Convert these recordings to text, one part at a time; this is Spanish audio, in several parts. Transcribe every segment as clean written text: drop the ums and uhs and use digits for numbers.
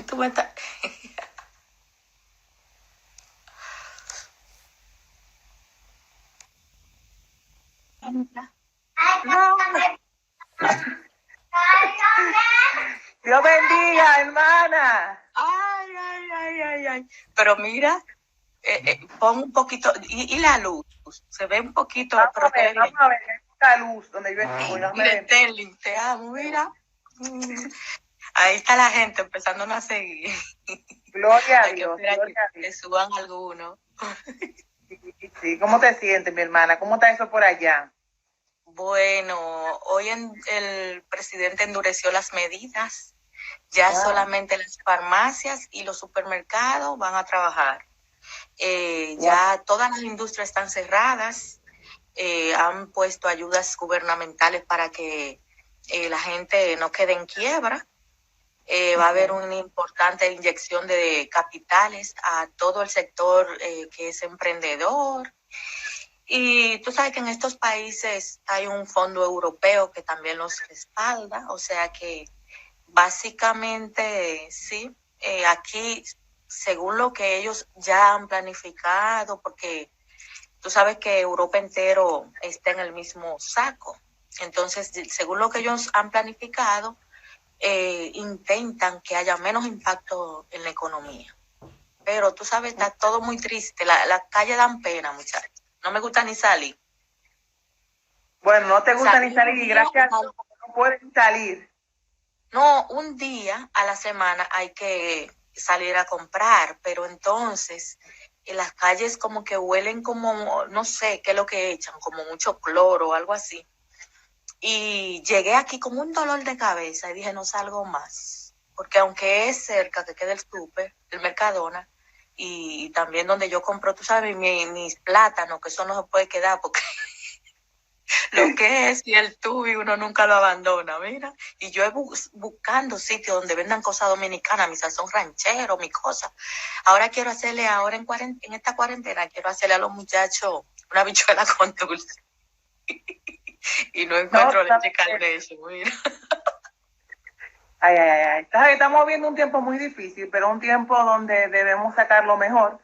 Tú me estás... No. Dios bendiga, hermana. Ay. Pero mira, pon un poquito, y la luz, se ve un poquito, pero se ve bien. Vamos a ver, esta luz donde yo estoy. Mira, Sterling, te amo, mira. Ahí está la gente empezando a seguir. Gloria a Hay que Dios. esperar Gloria a que Dios. suban algunos. Sí. ¿Cómo te sientes, mi hermana? ¿Cómo está eso por allá? Bueno, hoy el presidente endureció las medidas. Ya solamente las farmacias y los supermercados van a trabajar. Ya todas las industrias están cerradas. Han puesto ayudas gubernamentales para que la gente no quede en quiebra. Va a haber una importante inyección de capitales a todo el sector que es emprendedor. Y tú sabes que en estos países hay un fondo europeo que también los respalda, o sea que básicamente sí, aquí según lo que ellos ya han planificado, porque tú sabes que Europa entero está en el mismo saco. Entonces, según lo que ellos han planificado, intentan que haya menos impacto en la economía. Pero tú sabes, está todo muy triste. La calle dan pena, muchachos. No me gusta ni salir. Bueno, no te gusta ni salir y gracias a Dios porque no puedes salir. No, un día a la semana hay que salir a comprar, pero entonces en las calles como que huelen como, no sé qué es lo que echan, como mucho cloro o algo así. Y llegué aquí con un dolor de cabeza y dije, no salgo más. Porque aunque es cerca que queda el súper, el Mercadona, y también donde yo compro, tú sabes, mis plátanos, que eso no se puede quedar porque lo que es y el tubo y uno nunca lo abandona, mira. Y yo buscando sitios donde vendan cosas dominicanas, mi sazón ranchero, mi cosa. Ahora quiero hacerle, en esta cuarentena, quiero hacerle a los muchachos una bichuela con dulce. Y no encuentro leche Carnation, mira. Ay. Estamos viendo un tiempo muy difícil, pero un tiempo donde debemos sacar lo mejor,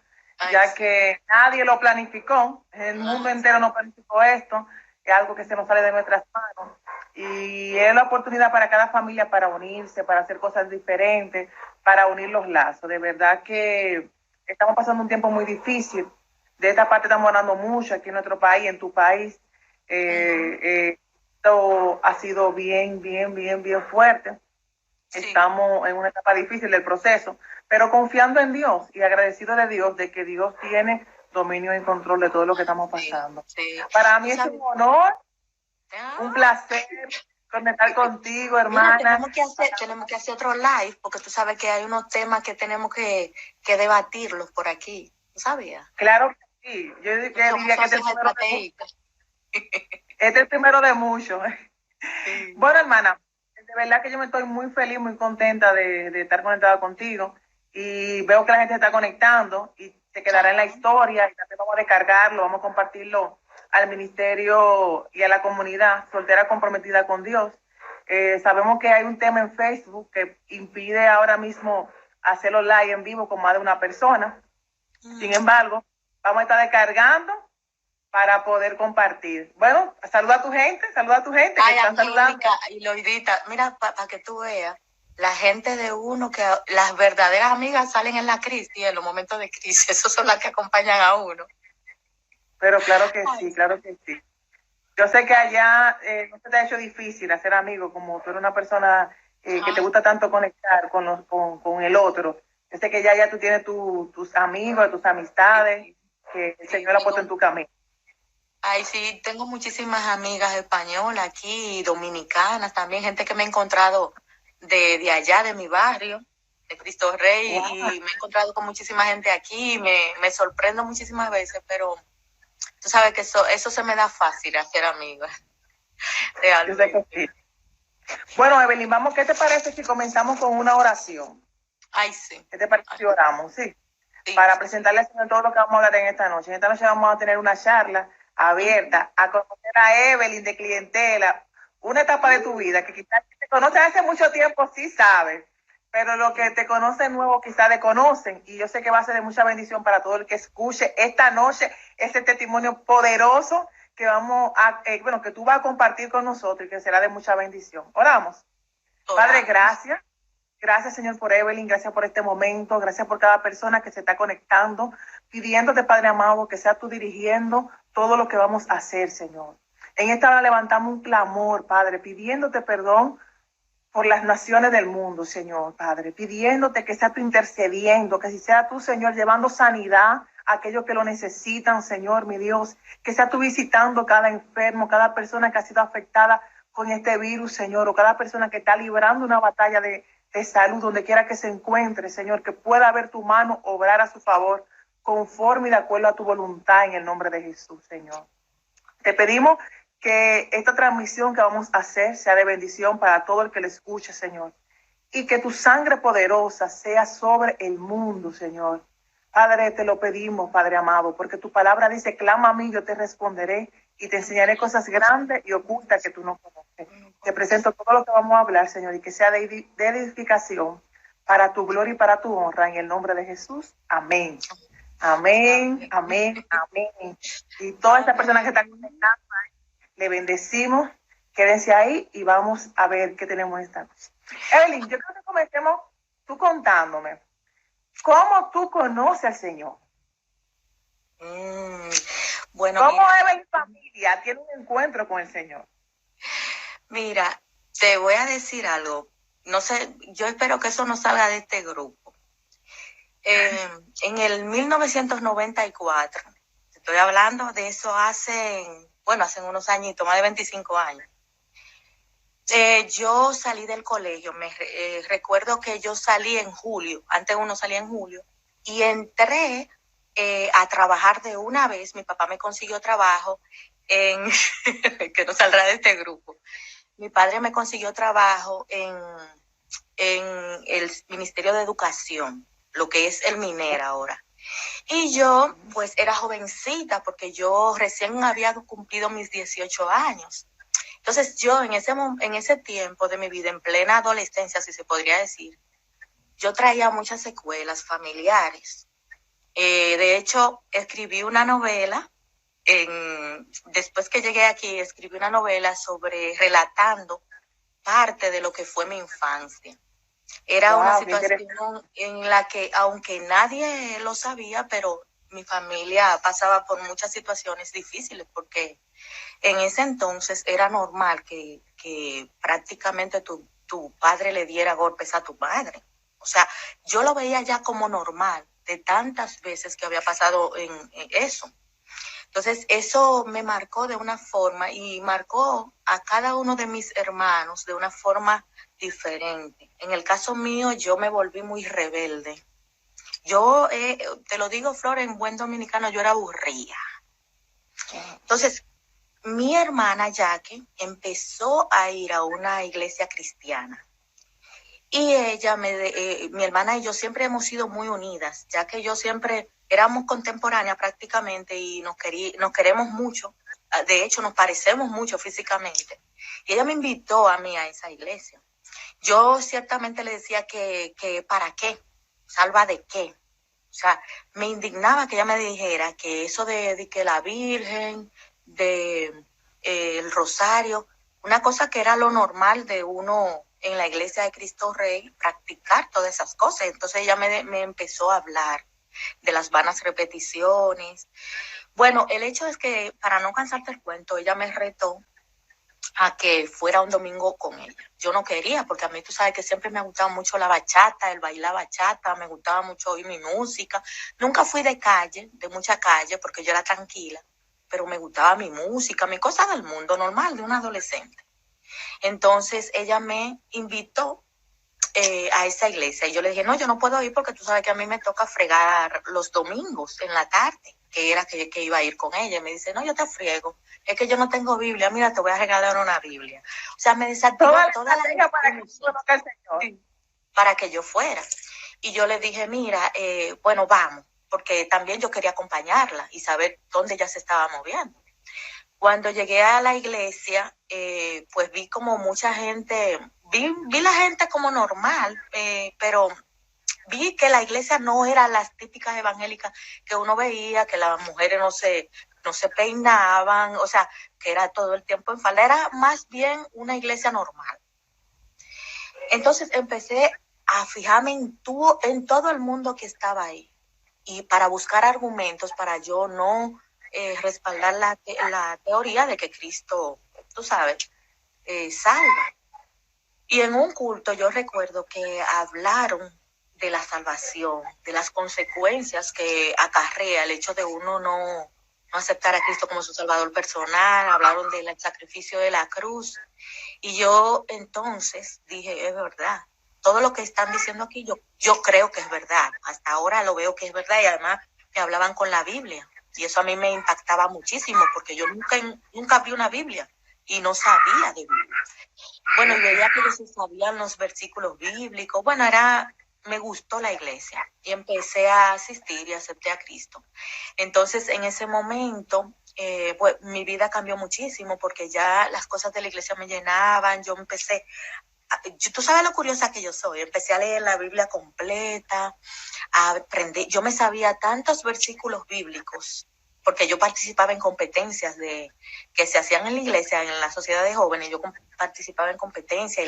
ya que nadie lo planificó, el mundo entero no planificó esto, es algo que se nos sale de nuestras manos. Y es la oportunidad para cada familia para unirse, para hacer cosas diferentes, para unir los lazos. De verdad que estamos pasando un tiempo muy difícil. De esta parte estamos hablando mucho aquí en nuestro país, en tu país. Esto ha sido bien fuerte. Sí. Estamos en una etapa difícil del proceso, pero confiando en Dios y agradecido de Dios de que Dios tiene dominio y control de todo lo que estamos pasando. Sí. Para mí es un honor, un placer conectar contigo, hermana. Mira, tenemos que hacer otro live, porque tú sabes que hay unos temas que tenemos que debatirlos por aquí. ¿Tú sabías? Claro que sí. Yo diría que este es el primero de muchos. Sí. Bueno, hermana, de verdad que yo me estoy muy feliz, muy contenta de estar conectada contigo y veo que la gente se está conectando y se quedará en la historia y también vamos a descargarlo, vamos a compartirlo al ministerio y a la comunidad soltera comprometida con Dios. Sabemos que hay un tema en Facebook que impide ahora mismo hacerlo live en vivo con más de una persona. Sin embargo, vamos a estar descargando para poder compartir. Bueno, saluda a tu gente que Ay, están saludando. Y Loidita, mira, para que tú veas, la gente de uno, que las verdaderas amigas salen en la crisis, en los momentos de crisis, esos son las que acompañan a uno. Pero claro que sí, claro que sí. Yo sé que allá no se te ha hecho difícil hacer amigos, como tú eres una persona que te gusta tanto conectar con el otro. Yo sé que ya tú tienes tus amigos, tus amistades, que el Señor ha puesto en tu camino. Ay, sí, tengo muchísimas amigas españolas aquí, dominicanas también, gente que me he encontrado de allá, de mi barrio, de Cristo Rey, wow. Y me he encontrado con muchísima gente aquí, me sorprendo muchísimas veces, pero tú sabes que eso se me da fácil, hacer amigas. Realmente. Yo sé que sí. Bueno, Evelyn, vamos, ¿qué te parece si comenzamos con una oración? Ay, sí. ¿Qué te parece si oramos? Sí. Para presentarle al Señor todo lo que vamos a hablar en esta noche. En esta noche vamos a tener una charla abierta a conocer a Evelyn de clientela, una etapa de tu vida que quizás te conoces hace mucho tiempo, sí sabes, pero los que te conocen nuevo quizá te conocen, y yo sé que va a ser de mucha bendición para todo el que escuche esta noche este testimonio poderoso que vamos a, bueno, que tú vas a compartir con nosotros y que será de mucha bendición. Oramos. Padre, gracias. Gracias, Señor, por Evelyn, gracias por este momento, gracias por cada persona que se está conectando, pidiéndote, Padre amado, que sea tú dirigiendo todo lo que vamos a hacer, Señor. En esta hora levantamos un clamor, Padre, pidiéndote perdón por las naciones del mundo, Señor, Padre, pidiéndote que sea tú intercediendo, que si sea tú, Señor, llevando sanidad a aquellos que lo necesitan, Señor, mi Dios, que sea tú visitando cada enfermo, cada persona que ha sido afectada con este virus, Señor, o cada persona que está librando una batalla de salud, donde quiera que se encuentre, Señor, que pueda ver tu mano obrar a su favor, conforme y de acuerdo a tu voluntad, en el nombre de Jesús, Señor. Te pedimos que esta transmisión que vamos a hacer sea de bendición para todo el que le escuche, Señor, y que tu sangre poderosa sea sobre el mundo, Señor. Padre, te lo pedimos, Padre amado, porque tu palabra dice, clama a mí, yo te responderé y te enseñaré cosas grandes y ocultas que tú no conoces. Te presento todo lo que vamos a hablar, Señor, y que sea de edificación para tu gloria y para tu honra, en el nombre de Jesús. Amén. Amén, amén, amén. Y todas estas personas que están conectadas, le bendecimos. Quédense ahí y vamos a ver qué tenemos esta noche. Evelyn, yo creo que comencemos tú contándome cómo tú conoces al Señor. Bueno, ¿Cómo Evelyn familia tiene un encuentro con el Señor? Mira, te voy a decir algo. No sé, yo espero que eso no salga de este grupo. En el 1994, estoy hablando de eso hace unos añitos, más de 25 años. Yo salí del colegio, recuerdo que yo salí en julio, antes uno salía en julio, y entré a trabajar de una vez. Mi papá me consiguió trabajo en, que no saldrá de este grupo, mi padre me consiguió trabajo en el Ministerio de Educación, lo que es el MINER ahora. Y yo, pues, era jovencita porque yo recién había cumplido mis 18 años. Entonces, yo en ese tiempo de mi vida, en plena adolescencia, si se podría decir, yo traía muchas secuelas familiares. De hecho, escribí una novela. Después que llegué aquí, escribí una novela relatando parte de lo que fue mi infancia. Era una situación en la que, aunque nadie lo sabía, pero mi familia pasaba por muchas situaciones difíciles, porque en ese entonces era normal que prácticamente tu padre le diera golpes a tu madre. O sea, yo lo veía ya como normal, de tantas veces que había pasado en eso. Entonces, eso me marcó de una forma y marcó a cada uno de mis hermanos de una forma diferente. En el caso mío, yo me volví muy rebelde. Yo, te lo digo, Flor, en buen dominicano, yo era aburrida. Entonces, mi hermana Jackie empezó a ir a una iglesia cristiana. Y ella, mi hermana y yo siempre hemos sido muy unidas, ya que yo siempre éramos contemporáneas prácticamente y nos queremos mucho. De hecho, nos parecemos mucho físicamente. Y ella me invitó a mí a esa iglesia. Yo ciertamente le decía que ¿para qué? ¿Salva de qué? O sea, me indignaba que ella me dijera que eso de que la Virgen, el rosario, una cosa que era lo normal de uno en la iglesia de Cristo Rey, practicar todas esas cosas. Entonces ella me empezó a hablar de las vanas repeticiones. Bueno, el hecho es que, para no cansarte el cuento, ella me retó a que fuera un domingo con ella. Yo no quería, porque a mí tú sabes que siempre me ha gustado mucho la bachata, el bailar bachata, me gustaba mucho oír mi música. Nunca fui de calle, de mucha calle, porque yo era tranquila, pero me gustaba mi música, mi cosa del mundo normal, de una adolescente. Entonces ella me invitó a esa iglesia y yo le dije, no, yo no puedo ir porque tú sabes que a mí me toca fregar los domingos en la tarde, que era que iba a ir con ella. Y me dice, no, yo te friego, es que yo no tengo Biblia, mira, te voy a regalar una Biblia. O sea, me desactivó toda la para que yo fuera. Y yo le dije, mira, bueno, vamos, porque también yo quería acompañarla y saber dónde ella se estaba moviendo. Cuando llegué a la iglesia, pues vi como mucha gente, vi la gente como normal, pero vi que la iglesia no era las típicas evangélicas que uno veía, que las mujeres no se peinaban, o sea, que era todo el tiempo en falda, era más bien una iglesia normal. Entonces empecé a fijarme en todo el mundo que estaba ahí y para buscar argumentos para yo no respaldar la teoría de que Cristo, tú sabes, salva. Y en un culto yo recuerdo que hablaron de la salvación, de las consecuencias que acarrea el hecho de uno no aceptar a Cristo como su salvador personal, hablaron del sacrificio de la cruz. Y yo entonces dije, es verdad, todo lo que están diciendo aquí yo creo que es verdad, hasta ahora lo veo que es verdad y además me hablaban con la Biblia. Y eso a mí me impactaba muchísimo porque yo nunca vi una Biblia y no sabía de Biblia. Bueno, y veía que ellos sabían los versículos bíblicos. Bueno, me gustó la iglesia y empecé a asistir y acepté a Cristo. Entonces, en ese momento, pues mi vida cambió muchísimo porque ya las cosas de la iglesia me llenaban. Yo empecé, tú sabes lo curiosa que yo soy, empecé a leer la Biblia completa, a aprender. Yo me sabía tantos versículos bíblicos porque yo participaba en competencias que se hacían en la iglesia, en la sociedad de jóvenes. Yo participaba en competencias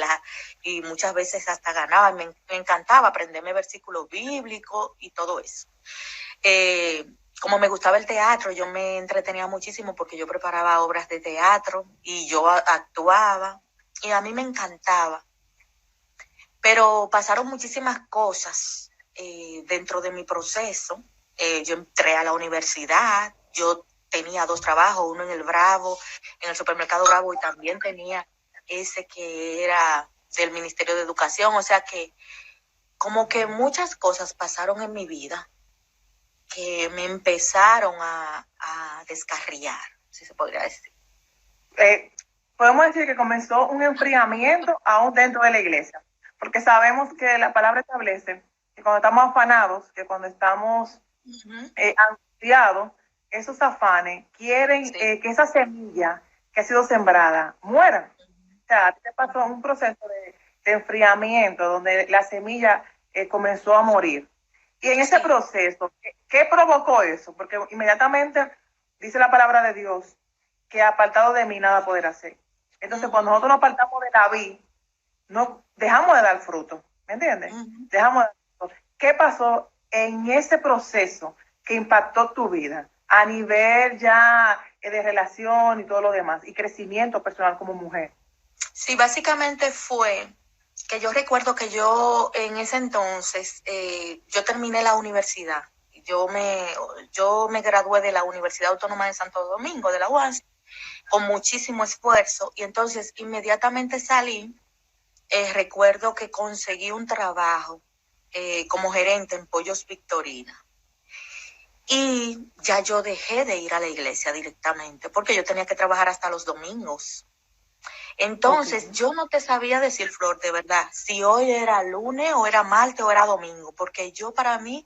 y muchas veces hasta ganaba. Me encantaba aprenderme versículos bíblicos y todo eso. Como me gustaba el teatro, yo me entretenía muchísimo porque yo preparaba obras de teatro y yo actuaba y a mí me encantaba. Pero pasaron muchísimas cosas dentro de mi proceso. Yo entré a la universidad, yo tenía 2 trabajos, uno en el Bravo, en el supermercado Bravo, y también tenía ese que era del Ministerio de Educación. O sea que como que muchas cosas pasaron en mi vida que me empezaron a descarriar, si se podría decir. Podemos decir que comenzó un enfriamiento aún dentro de la iglesia, porque sabemos que la palabra establece que cuando estamos afanados, que cuando estamos angustiados, esos afanes quieren que esa semilla que ha sido sembrada muera. O sea, te pasó un proceso de enfriamiento donde la semilla comenzó a morir. Y en ese proceso, ¿qué provocó eso? Porque inmediatamente dice la palabra de Dios que apartado de mí nada poder hacer. Entonces, cuando nosotros nos apartamos de la vid, no dejamos de dar fruto, ¿me entiendes? Dejamos de dar fruto. ¿Qué pasó en ese proceso que impactó tu vida a nivel ya de relación y todo lo demás y crecimiento personal como mujer? Sí, básicamente fue que yo recuerdo que yo en ese entonces, yo terminé la universidad. Yo me gradué de la Universidad Autónoma de Santo Domingo, de la UAS, con muchísimo esfuerzo. Y entonces inmediatamente salí. Recuerdo que conseguí un trabajo como gerente en Pollos Victorina. Y ya yo dejé de ir a la iglesia directamente porque yo tenía que trabajar hasta los domingos. Entonces, yo no te sabía decir, Flor, de verdad, si hoy era lunes o era martes o era domingo, porque yo para mí,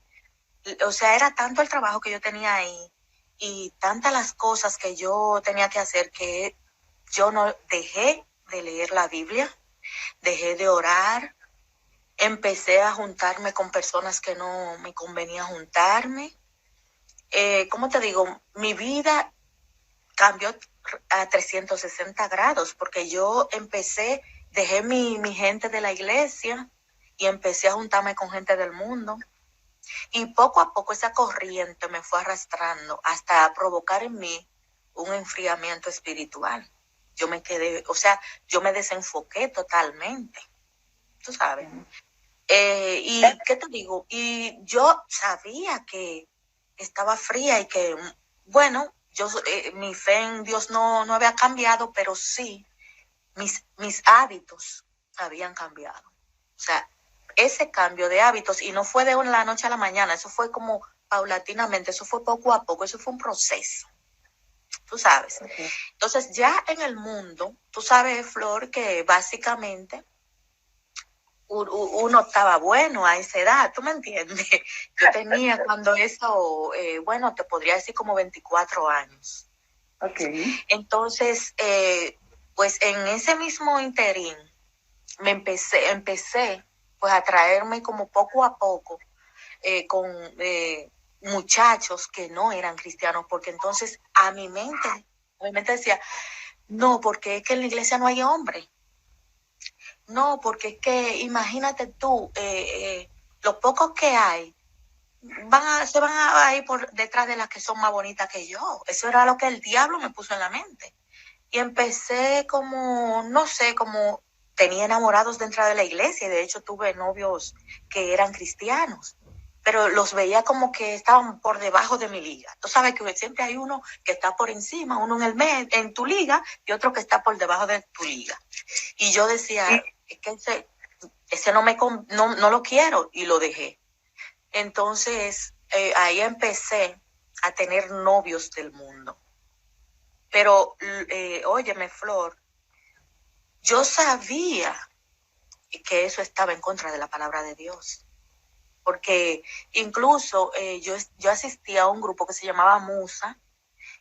o sea, era tanto el trabajo que yo tenía ahí y tantas las cosas que yo tenía que hacer que yo no dejé de leer la Biblia, dejé de orar, empecé a juntarme con personas que no me convenía juntarme. ¿Cómo te digo? Mi vida cambió a 360 grados porque yo dejé mi gente de la iglesia y empecé a juntarme con gente del mundo. Y poco a poco esa corriente me fue arrastrando hasta provocar en mí un enfriamiento espiritual. Yo me quedé, o sea, yo me desenfoqué totalmente, tú sabes. Y ¿qué te digo? Y yo sabía que estaba fría y que, bueno, mi fe en Dios no había cambiado, pero sí mis hábitos habían cambiado. O sea, ese cambio de hábitos, y no fue de la noche a la mañana, eso fue como paulatinamente, eso fue poco a poco, eso fue un proceso, tú sabes. Entonces ya en el mundo, tú sabes, Flor, que básicamente uno estaba bueno a esa edad, ¿tú me entiendes? Yo tenía cuando eso, bueno, te podría decir como 24 años. Okay. Entonces, pues en ese mismo interín, empecé pues a traerme como poco a poco con muchachos que no eran cristianos, porque entonces a mi mente decía, no, porque es que en la iglesia no hay hombre. No, porque es que imagínate tú, los pocos que hay se van a ir por detrás de las que son más bonitas que yo. Eso era lo que el diablo me puso en la mente. Y empecé como, no sé, como tenía enamorados dentro de la iglesia. Y de hecho tuve novios que eran cristianos, pero los veía como que estaban por debajo de mi liga. Tú sabes que siempre hay uno que está por encima, uno en el medio, en tu liga, y otro que está por debajo de tu liga. Y yo decía, es que ese no lo quiero, y lo dejé. Entonces, ahí empecé a tener novios del mundo. Pero, óyeme, Flor, yo sabía que eso estaba en contra de la palabra de Dios. Porque incluso yo asistía a un grupo que se llamaba Musa,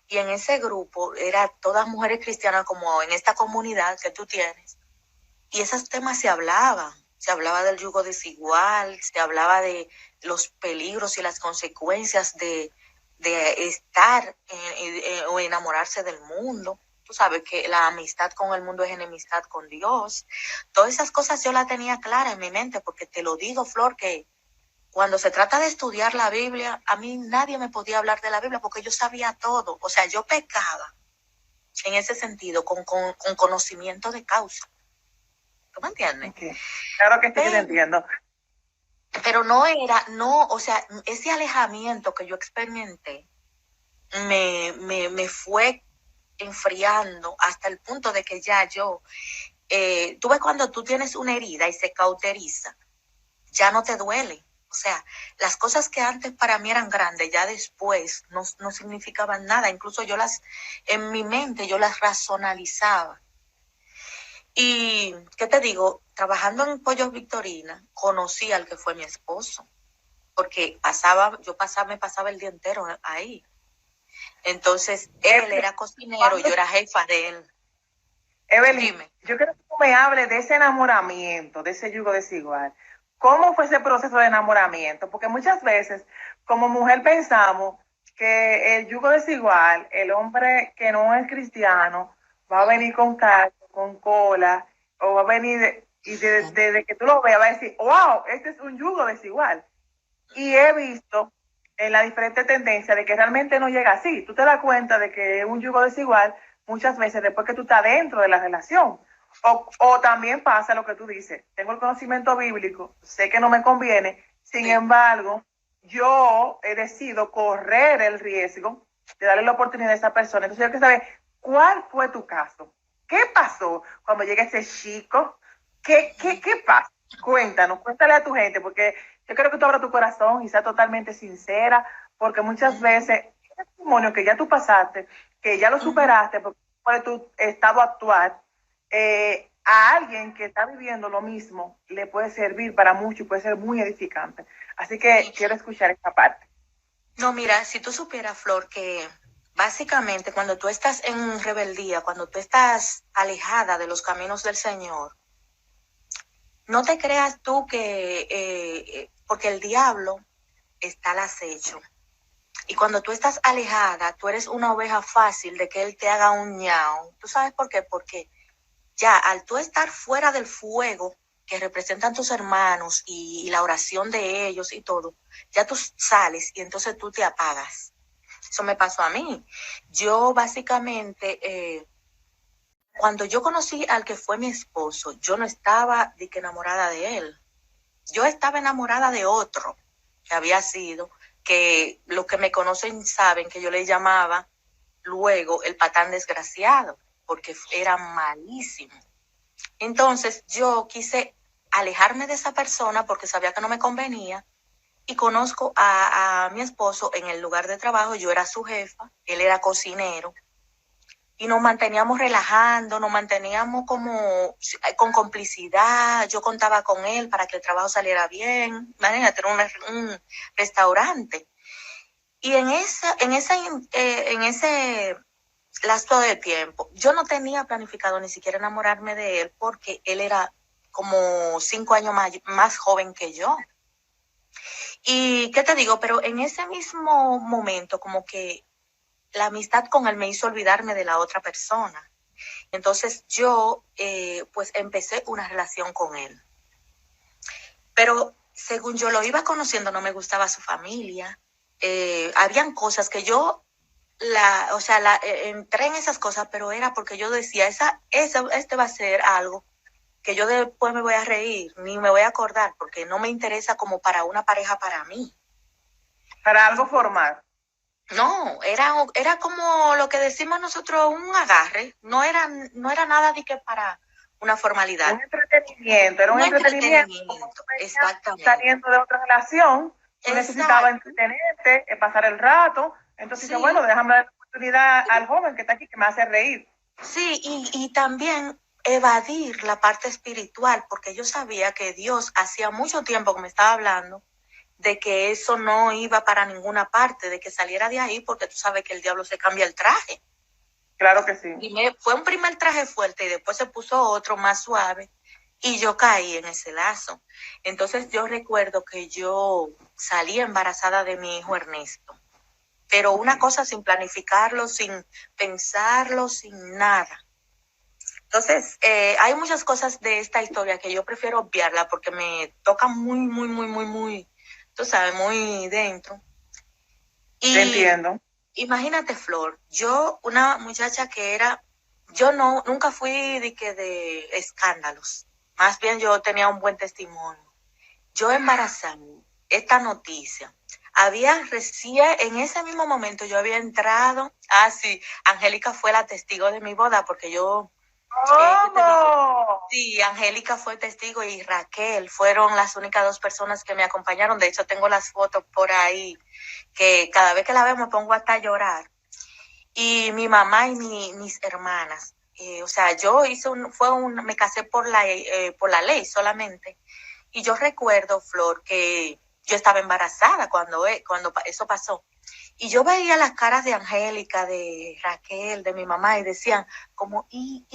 y en ese grupo eran todas mujeres cristianas, como en esta comunidad que tú tienes. Y esos temas se hablaba del yugo desigual, se hablaba de los peligros y las consecuencias de estar o enamorarse del mundo. Tú sabes que la amistad con el mundo es enemistad con Dios. Todas esas cosas yo las tenía claras en mi mente, porque te lo digo, Flor, que cuando se trata de estudiar la Biblia, a mí nadie me podía hablar de la Biblia porque yo sabía todo. O sea, yo pecaba en ese sentido, con conocimiento de causa. ¿Tú me entiendes? Okay. Claro que sí, que te entiendo. Pero o sea, ese alejamiento que yo experimenté me fue enfriando hasta el punto de que ya tú ves cuando tú tienes una herida y se cauteriza, ya no te duele. O sea, las cosas que antes para mí eran grandes, ya después no significaban nada. Incluso en mi mente yo las razonalizaba. Y, ¿qué te digo? Trabajando en Pollos Victorina, conocí al que fue mi esposo, porque me pasaba el día entero ahí. Entonces, él era cocinero, yo era jefa de él. Evelyn, dime. Yo quiero que tú me hables de ese enamoramiento, de ese yugo desigual. ¿Cómo fue ese proceso de enamoramiento? Porque muchas veces, como mujer, pensamos que el yugo desigual, el hombre que no es cristiano, va a venir con cacho, con cola, o va a venir y desde que tú lo veas va a decir, wow, este es un yugo desigual. Y he visto en la diferente tendencia de que realmente no llega así. Tú te das cuenta de que es un yugo desigual muchas veces después que tú estás dentro de la relación. O también pasa lo que tú dices, tengo el conocimiento bíblico, sé que no me conviene, sin embargo, yo he decidido correr el riesgo de darle la oportunidad a esa persona. Entonces yo quiero saber, ¿cuál fue tu caso? ¿Qué pasó cuando llega ese chico? ¿Qué pasa? Cuéntale a tu gente, porque yo creo que tú abras tu corazón y seas totalmente sincera, porque muchas veces el testimonio que ya tú pasaste, que ya lo superaste, porque por tu estado actual, a alguien que está viviendo lo mismo le puede servir para mucho y puede ser muy edificante. Así que quiero escuchar esta parte. No, mira, si tú supieras, Flor, que básicamente cuando tú estás en rebeldía, cuando tú estás alejada de los caminos del Señor, no te creas tú que, porque el diablo está al acecho. Y cuando tú estás alejada, tú eres una oveja fácil de que él te haga un ñao. ¿Tú sabes por qué? Porque ya al tú estar fuera del fuego que representan tus hermanos y la oración de ellos y todo, ya tú sales y entonces tú te apagas. Eso me pasó a mí. Yo básicamente, cuando yo conocí al que fue mi esposo, yo no estaba de que enamorada de él. Yo estaba enamorada de otro que había sido, que los que me conocen saben que yo le llamaba luego el patán desgraciado, porque era malísimo. Entonces yo quise alejarme de esa persona porque sabía que no me convenía, y conozco a mi esposo en el lugar de trabajo. Yo era su jefa, él era cocinero, y nos manteníamos relajando, nos manteníamos como con complicidad. Yo contaba con él para que el trabajo saliera bien. Imagínate, un restaurante. Y en ese lapso de tiempo, yo no tenía planificado ni siquiera enamorarme de él, porque él era como 5 años más joven que yo. Y qué te digo, pero en ese mismo momento como que la amistad con él me hizo olvidarme de la otra persona. Entonces yo pues empecé una relación con él. Pero según yo lo iba conociendo, no me gustaba su familia. Habían cosas que yo, entré en esas cosas, pero era porque yo decía, este va a ser algo que yo después me voy a reír, ni me voy a acordar, porque no me interesa como para una pareja para mí. Para algo formal. No, era como lo que decimos nosotros, un agarre. No era nada de que para una formalidad. Un entretenimiento, era un entretenimiento. Exactamente. Saliendo de otra relación, tú necesitabas entretenerte, pasar el rato. Entonces, sí. bueno, déjame dar la oportunidad al joven que está aquí, que me hace reír. Sí, y también evadir la parte espiritual, porque yo sabía que Dios hacía mucho tiempo que me estaba hablando de que eso no iba para ninguna parte, de que saliera de ahí, porque tú sabes que el diablo se cambia el traje. Claro que sí. Fue un primer traje fuerte y después se puso otro más suave y yo caí en ese lazo. Entonces yo recuerdo que yo salí embarazada de mi hijo Ernesto, pero una cosa sin planificarlo, sin pensarlo, sin nada. Entonces, hay muchas cosas de esta historia que yo prefiero obviarla porque me toca muy, tú sabes, muy dentro. Y te entiendo. Imagínate, Flor, yo, una muchacha que nunca fui de escándalos. Más bien yo tenía un buen testimonio. Yo embarazada, esta noticia. En ese mismo momento yo había entrado. Sí, Angélica fue la testigo de mi boda porque yo... Sí, Angélica fue testigo y Raquel fueron las únicas 2 personas que me acompañaron. De hecho, tengo las fotos por ahí que cada vez que la veo me pongo hasta a llorar. Y mi mamá y mis hermanas. O sea, yo me casé por la ley solamente. Y yo recuerdo, Flor, que yo estaba embarazada cuando eso pasó. Y yo veía las caras de Angélica, de Raquel, de mi mamá, y decían como, ¿y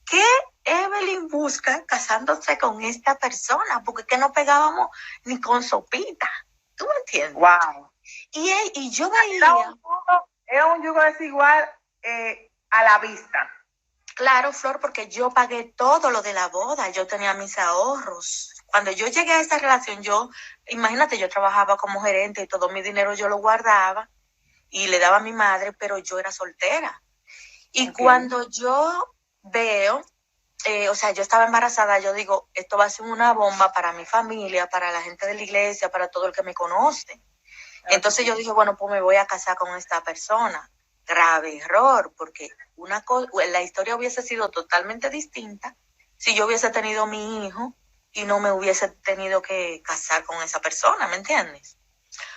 qué Evelyn busca casándose con esta persona? Porque que no pegábamos ni con sopita. ¿Tú me entiendes? Wow. Y yo veía... Era un yugo desigual a la vista. Claro, Flor, porque yo pagué todo lo de la boda, yo tenía mis ahorros. Cuando yo llegué a esta relación, imagínate, yo trabajaba como gerente y todo mi dinero yo lo guardaba y le daba a mi madre, pero yo era soltera. Y cuando yo veo, yo estaba embarazada, yo digo, esto va a ser una bomba para mi familia, para la gente de la iglesia, para todo el que me conoce. Entonces yo dije, bueno, pues me voy a casar con esta persona. Grave error, porque la historia hubiese sido totalmente distinta si yo hubiese tenido mi hijo y no me hubiese tenido que casar con esa persona, ¿me entiendes?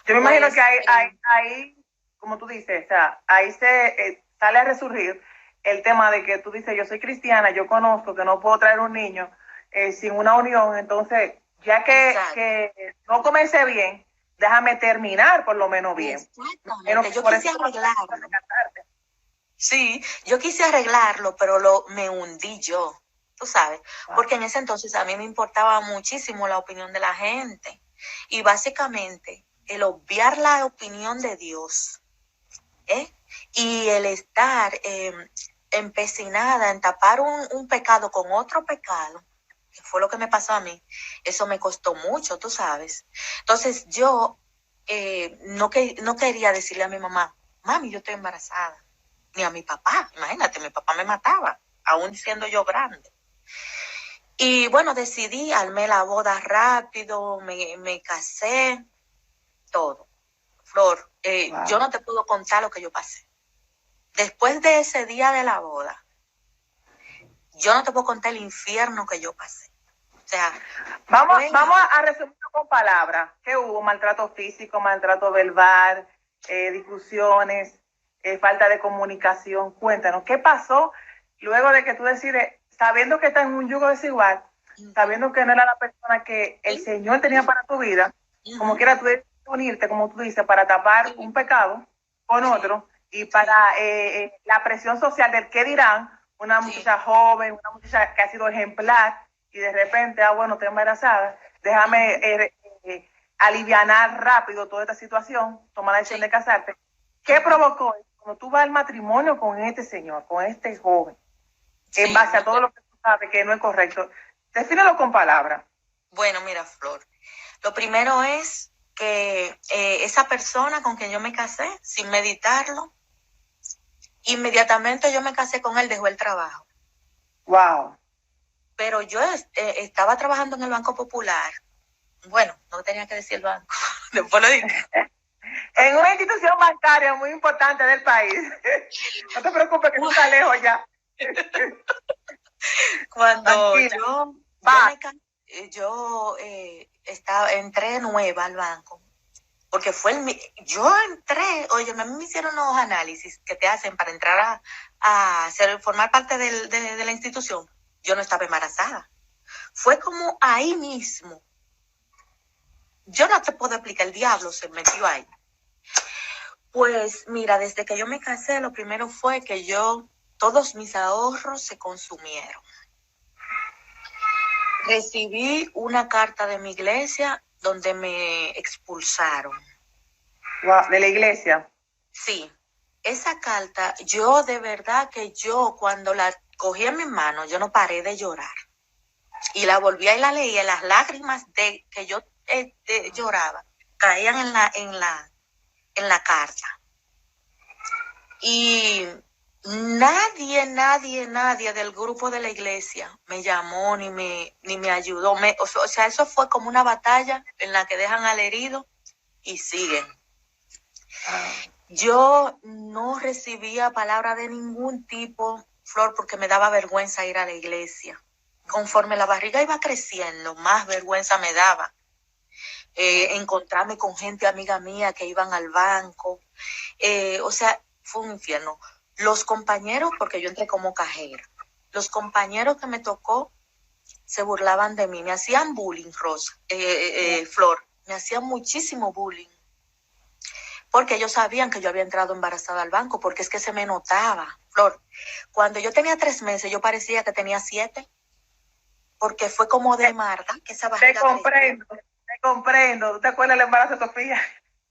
Yo me imagino que ahí, como tú dices, o sea, ahí se sale a resurgir el tema de que tú dices, yo soy cristiana, yo conozco que no puedo traer un niño sin una unión, entonces, ya que no comencé bien, déjame terminar por lo menos bien. Exactamente, yo quise arreglarlo. Sí, yo quise arreglarlo, pero me hundí yo, tú sabes, porque en ese entonces a mí me importaba muchísimo la opinión de la gente y básicamente el obviar la opinión de Dios, y el estar empecinada en tapar un pecado con otro pecado, que fue lo que me pasó a mí, eso me costó mucho, tú sabes. Entonces yo no quería decirle a mi mamá, mami, yo estoy embarazada, ni a mi papá, imagínate, mi papá me mataba, aún siendo yo grande. Y bueno, decidí, armé la boda rápido, me casé, todo. Flor, wow. Yo no te puedo contar lo que yo pasé. Después de ese día de la boda, yo no te puedo contar el infierno que yo pasé. O sea, vamos a resumirlo con palabras. ¿Qué hubo? Maltrato físico, maltrato verbal, discusiones, falta de comunicación. Cuéntanos, ¿qué pasó luego de que tú decides, sabiendo que estás en un yugo desigual, sabiendo que no era la persona que el Señor tenía para tu vida, como quiera tú unirte, como tú dices, para tapar un pecado con otro y para la presión social del qué dirán, una muchacha joven, una muchacha que ha sido ejemplar y de repente, bueno, estoy embarazada, déjame alivianar rápido toda esta situación, tomar la decisión de casarte. ¿Qué provocó eso? Cuando tú vas al matrimonio con este señor, con este joven, en base a todo lo que tú sabes que no es correcto, defínelo con palabras. Bueno, mira, Flor, lo primero es que esa persona con quien yo me casé, sin meditarlo, inmediatamente yo me casé con él, dejó el trabajo. Wow. Pero yo estaba trabajando en el Banco Popular. Bueno, no tenía que decir el banco, después lo dije. En una institución bancaria muy importante del país. No te preocupes que tú estás lejos ya. Cuando yo entré nueva al banco, porque yo entré, oye, a mí me hicieron unos análisis que te hacen para entrar a formar parte de la institución. Yo no estaba embarazada. Fue como ahí mismo. Yo no te puedo explicar, el diablo se metió ahí. Pues mira, desde que yo me casé, lo primero fue que todos mis ahorros se consumieron. Recibí una carta de mi iglesia donde me expulsaron. Wow, ¿de la iglesia? Sí, esa carta, yo de verdad que cuando la cogí en mis manos, yo no paré de llorar. Y la volví y la leía, las lágrimas que yo lloraba caían en la carta. Y nadie del grupo de la iglesia me llamó ni me ayudó. O sea, eso fue como una batalla en la que dejan al herido y siguen. Yo no recibía palabra de ningún tipo, Flor, porque me daba vergüenza ir a la iglesia. Conforme la barriga iba creciendo, más vergüenza me daba. Encontrarme con gente amiga mía que iban al banco. O sea, fue un infierno. Los compañeros, porque yo entré como cajera, los compañeros que me tocó se burlaban de mí, me hacían bullying, Flor, me hacían muchísimo bullying, porque ellos sabían que yo había entrado embarazada al banco, porque es que se me notaba, Flor. Cuando yo tenía 3 meses, yo parecía que tenía 7, porque fue como de marca que esa barriga. Te comprendo. ¿Tú te acuerdas del embarazo de Sofía?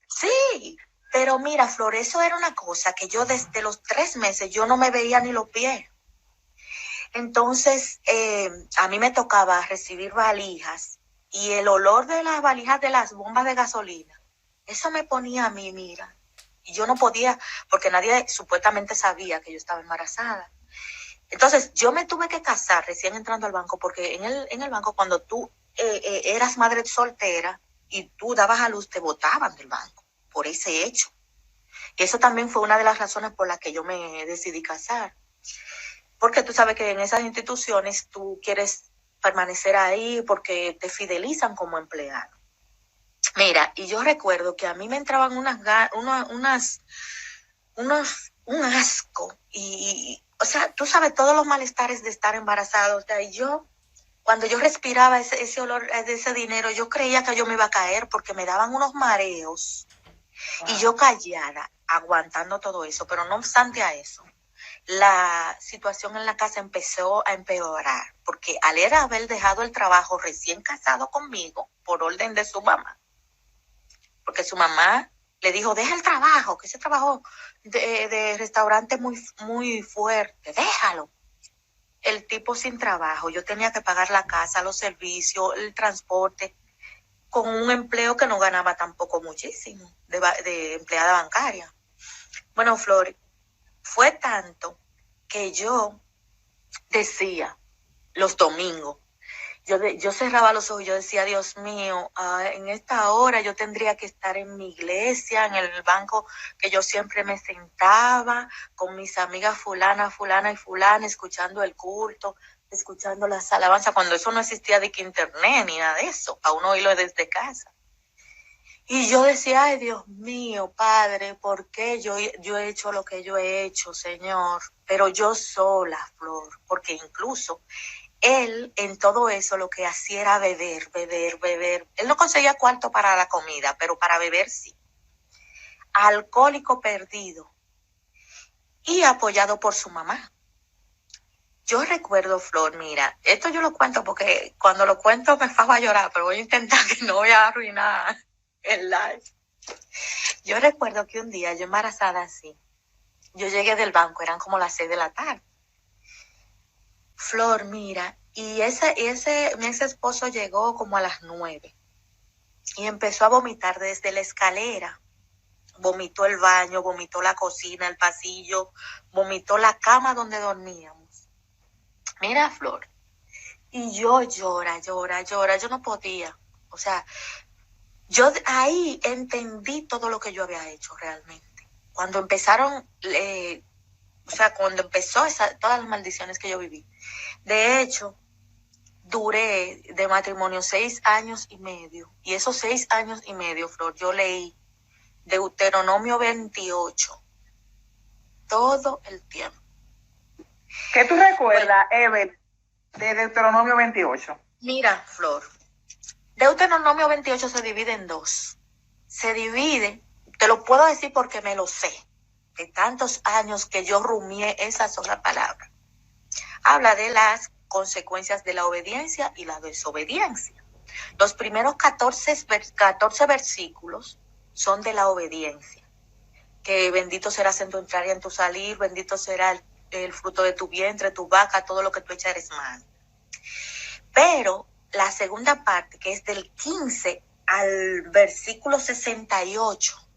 Sí, pero mira, Flor, eso era una cosa que yo desde los 3 meses yo no me veía ni los pies. Entonces, a mí me tocaba recibir valijas y el olor de las valijas de las bombas de gasolina, eso me ponía a mí, mira. Y yo no podía, porque nadie supuestamente sabía que yo estaba embarazada. Entonces, yo me tuve que casar recién entrando al banco, porque en el banco cuando tú eras madre soltera y tú dabas a luz, te botaban del banco por ese hecho. Y eso también fue una de las razones por las que yo me decidí casar. Porque tú sabes que en esas instituciones tú quieres permanecer ahí porque te fidelizan como empleado. Mira, y yo recuerdo que a mí me entraban un asco. O sea, tú sabes todos los malestares de estar embarazado. O sea, y cuando yo respiraba ese olor de ese dinero, yo creía que yo me iba a caer porque me daban unos mareos. Wow. Y yo callada, aguantando todo eso. Pero no obstante a eso, la situación en la casa empezó a empeorar, porque al haber dejado el trabajo recién casado conmigo, por orden de su mamá, porque su mamá le dijo, deja el trabajo, que ese trabajo de restaurante es muy fuerte, déjalo. El tipo sin trabajo, yo tenía que pagar la casa, los servicios, el transporte, con un empleo que no ganaba tampoco muchísimo, de empleada bancaria. Bueno, Flor, fue tanto que yo decía los domingos, yo cerraba los ojos y yo decía, Dios mío, en esta hora yo tendría que estar en mi iglesia, en el banco que yo siempre me sentaba con mis amigas fulana y fulana, escuchando el culto, escuchando las alabanzas, cuando eso no existía de que internet ni nada de eso, a uno oírlo desde casa. Y yo decía, ay, Dios mío, Padre, ¿por qué yo he hecho lo que yo he hecho, Señor? Pero yo sola, Flor, porque incluso él en todo eso lo que hacía era beber. Él no conseguía cuarto para la comida, pero para beber sí. Alcohólico perdido y apoyado por su mamá. Yo recuerdo, Flor, mira, esto yo lo cuento porque cuando lo cuento me fago a llorar, pero voy a intentar que no voy a arruinar el live. Yo recuerdo que un día, yo embarazada así, yo llegué del banco, eran como las 6 de la tarde. Flor, mira, y mi ex esposo llegó como a las 9 y empezó a vomitar desde la escalera. Vomitó el baño, vomitó la cocina, el pasillo, vomitó la cama donde dormíamos. Mira, Flor, y yo llora, yo no podía. O sea, yo ahí entendí todo lo que yo había hecho realmente. Cuando empezaron, cuando empezó todas las maldiciones que yo viví. De hecho, duré de matrimonio 6 años y medio. Y esos 6 años y medio, Flor, yo leí Deuteronomio 28 todo el tiempo. ¿Qué tú recuerdas, Ever, de Deuteronomio 28? Mira, Flor, Deuteronomio 28 se divide en dos. Se divide, te lo puedo decir porque me lo sé, de tantos años que yo rumié esa sola palabra. Habla de las consecuencias de la obediencia y la desobediencia. Los primeros 14 versículos son de la obediencia. Que bendito serás en tu entrar y en tu salir, bendito será el fruto de tu vientre, tu vaca, todo lo que tú echares mano. Pero la segunda parte, que es del 15 al versículo 68,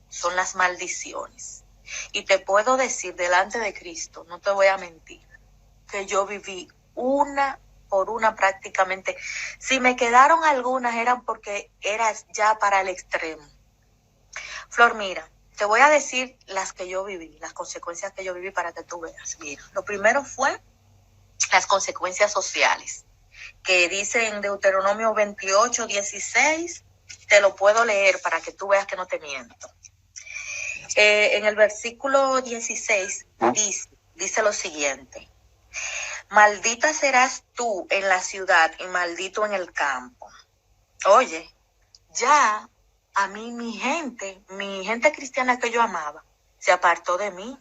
son las maldiciones. Y te puedo decir delante de Cristo, no te voy a mentir, que yo viví una por una prácticamente. Si me quedaron algunas eran porque era ya para el extremo. Flor, mira, te voy a decir las que yo viví, las consecuencias que yo viví para que tú veas. Mira, lo primero fue las consecuencias sociales, que dice en Deuteronomio 28, 16, te lo puedo leer para que tú veas que no te miento. En el versículo 16 dice lo siguiente: maldita serás tú en la ciudad y maldito en el campo. Oye, ya a mí mi gente cristiana que yo amaba, se apartó de mí,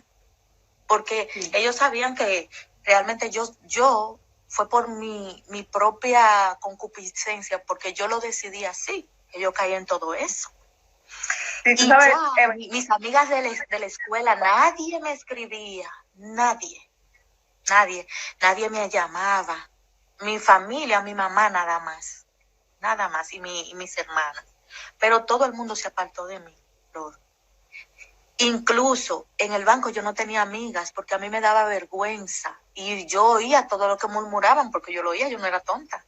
porque ellos sabían que realmente yo fue por mi propia concupiscencia, porque yo lo decidí así, que yo caí en todo eso. Sí, y sabes, ya, mis amigas de la escuela, nadie me escribía, nadie me llamaba, mi familia, mi mamá nada más, y mis hermanas. Pero todo el mundo se apartó de mí, Flor. Incluso en el banco yo no tenía amigas porque a mí me daba vergüenza y yo oía todo lo que murmuraban porque yo lo oía, yo no era tonta.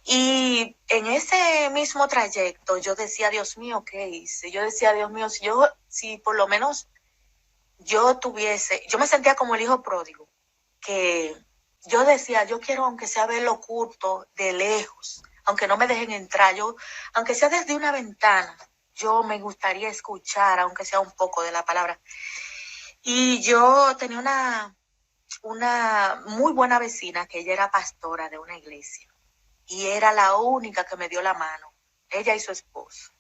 Y en ese mismo trayecto yo decía, Dios mío, ¿qué hice? Yo decía, Dios mío, si por lo menos yo me sentía como el hijo pródigo, que yo decía, yo quiero aunque sea verlo oculto de lejos, aunque no me dejen entrar, aunque sea desde una ventana, yo me gustaría escuchar, aunque sea un poco de la palabra. Y yo tenía una muy buena vecina, que ella era pastora de una iglesia, y era la única que me dio la mano, ella y su esposo.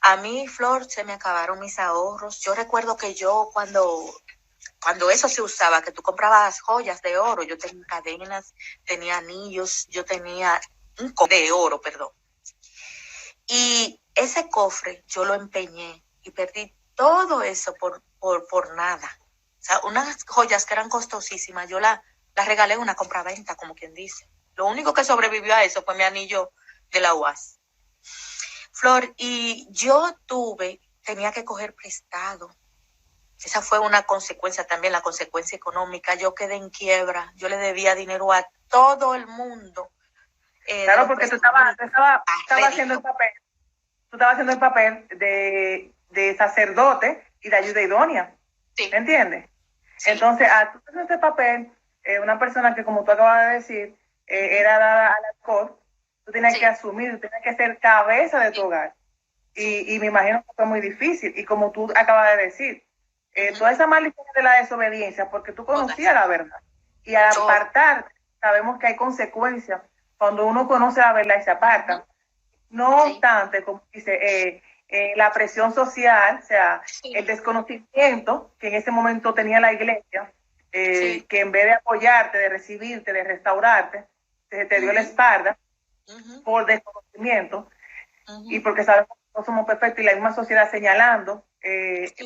A mí, Flor, se me acabaron mis ahorros. Yo recuerdo que yo cuando eso se usaba, que tú comprabas joyas de oro, yo tenía cadenas, tenía anillos, yo tenía un cofre de oro, perdón. Y ese cofre yo lo empeñé y perdí todo eso por nada. O sea, unas joyas que eran costosísimas, yo las regalé en una compraventa, como quien dice. Lo único que sobrevivió a eso fue mi anillo de la UAS. Flor, y yo tenía que coger prestado. Esa fue una consecuencia también, la consecuencia económica. Yo quedé en quiebra, yo le debía dinero a todo el mundo. Claro, porque tú estabas haciendo el papel. Tú estabas haciendo el papel de sacerdote y de ayuda idónea. Sí. ¿Me entiendes? Sí. Entonces, tú haces este papel, una persona que, como tú acabas de decir, era dada al alcohol, tú tienes que asumir, tú tienes que ser cabeza de tu hogar. Y me imagino que fue muy difícil. Y como tú acabas de decir, toda esa maldición de la desobediencia, porque tú conocías la verdad. Y al apartar, sabemos que hay consecuencias cuando uno conoce la verdad y se aparta. No obstante, como dice, la presión social, o sea, el desconocimiento que en ese momento tenía la iglesia, Sí. que en vez de apoyarte, de recibirte, de restaurarte, te dio la espalda por desconocimiento y porque sabemos que no somos perfectos y la misma sociedad señalando.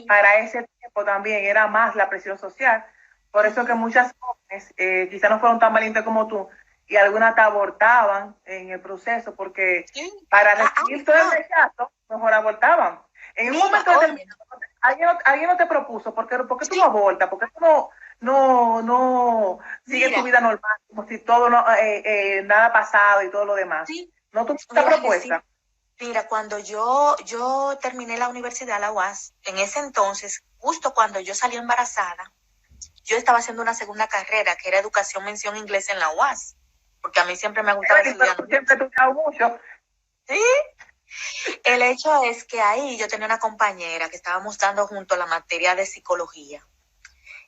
Para ese tiempo también era más la presión social. Por eso que muchas jóvenes quizás no fueron tan valientes como tú y algunas te abortaban en el proceso porque para recibir todo el rechazo, mejor abortaban. En un momento determinado, alguien no te propuso, ¿por qué tú no abortas? ¿Por qué tú no sigues tu vida normal? Como si todo nada pasado y todo lo demás. Sí. ¿No tuviste esta propuesta? Mira, cuando yo terminé la universidad, la UAS, en ese entonces, justo cuando yo salí embarazada, yo estaba haciendo una segunda carrera, que era educación mención inglés en la UAS, porque a mí siempre me ha gustado estudiar. Pero siempre he estudiado mucho. Sí. El hecho es que ahí yo tenía una compañera que estábamos dando junto la materia de psicología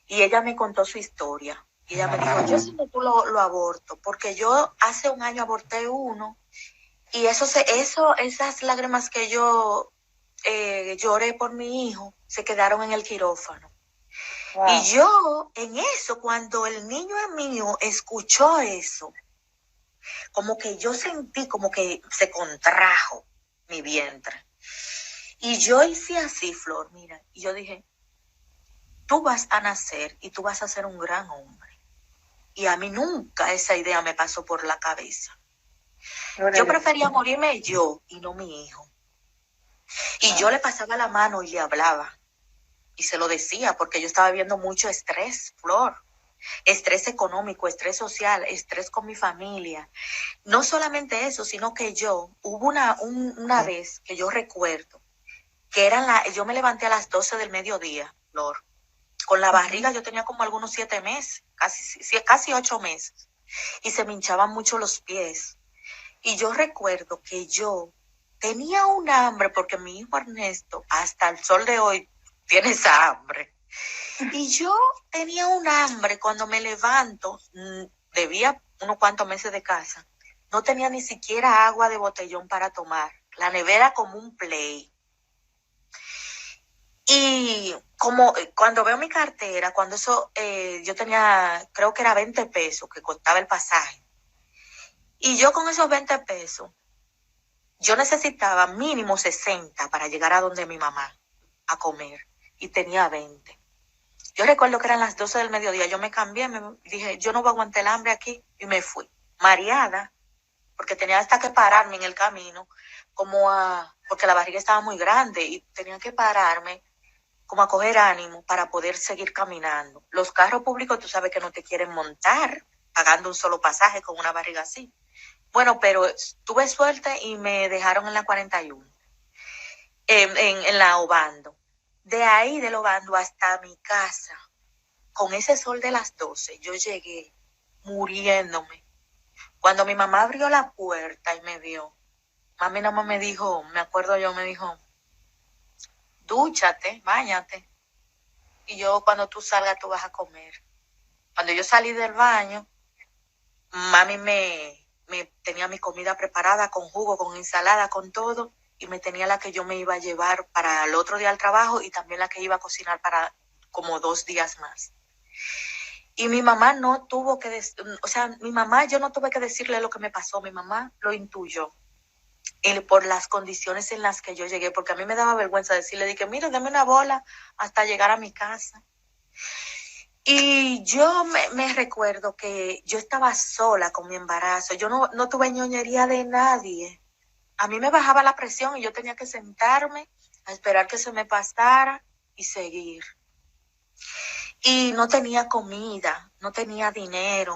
y ella me contó su historia. Y ella me dijo, yo si no tú lo aborto, porque yo hace un año aborté uno y esas lágrimas que yo lloré por mi hijo se quedaron en el quirófano. Wow. Y yo en eso, cuando el niño mío escuchó eso, como que yo sentí como que se contrajo mi vientre. Y yo hice así, Flor, mira, y yo dije, tú vas a nacer y tú vas a ser un gran hombre. Y a mí nunca esa idea me pasó por la cabeza. Yo prefería morirme yo y no mi hijo. Y yo le pasaba la mano y le hablaba. Y se lo decía porque yo estaba viendo mucho estrés, Flor. Estrés económico, estrés social, estrés con mi familia. No solamente eso, sino que hubo una vez que yo recuerdo que yo me levanté a las 12 del mediodía, Flor. Con la barriga yo tenía como algunos 7 meses, casi 8 meses. Y se me hinchaban mucho los pies. Y yo recuerdo que yo tenía un hambre, porque mi hijo Ernesto, hasta el sol de hoy, tiene esa hambre. Y yo tenía un hambre cuando me levanto, debía unos cuantos meses de casa, no tenía ni siquiera agua de botellón para tomar, la nevera como un play. Y como cuando veo mi cartera, cuando eso, yo tenía, creo que era 20 pesos que costaba el pasaje. Y yo con esos 20 pesos, yo necesitaba mínimo 60 para llegar a donde mi mamá a comer. Y tenía 20. Yo recuerdo que eran las 12 del mediodía. Yo me cambié, dije, yo no voy a aguantar el hambre aquí. Y me fui, mareada, porque tenía hasta que pararme en el camino, porque la barriga estaba muy grande y tenía que pararme como a coger ánimo para poder seguir caminando. Los carros públicos, tú sabes que no te quieren montar pagando un solo pasaje con una barriga así. Bueno, pero tuve suerte y me dejaron en la 41, en la Obando. De ahí, del Obando hasta mi casa, con ese sol de las 12, yo llegué muriéndome. Cuando mi mamá abrió la puerta y me vio, mami nada más me dijo, me acuerdo yo, me dijo, dúchate, báñate. Y yo, cuando tú salgas, tú vas a comer. Cuando yo salí del baño, mami me tenía mi comida preparada con jugo, con ensalada, con todo, y me tenía la que yo me iba a llevar para el otro día al trabajo y también la que iba a cocinar para como 2 días más. Y mi mamá no tuvo que, yo no tuve que decirle lo que me pasó, mi mamá lo intuyó. Y por las condiciones en las que yo llegué, porque a mí me daba vergüenza decirle, dije, mira, dame una bola hasta llegar a mi casa. Y yo me recuerdo que yo estaba sola con mi embarazo, yo no tuve ñoñería de nadie. A mí me bajaba la presión y yo tenía que sentarme a esperar que se me pasara y seguir. Y no tenía comida, no tenía dinero.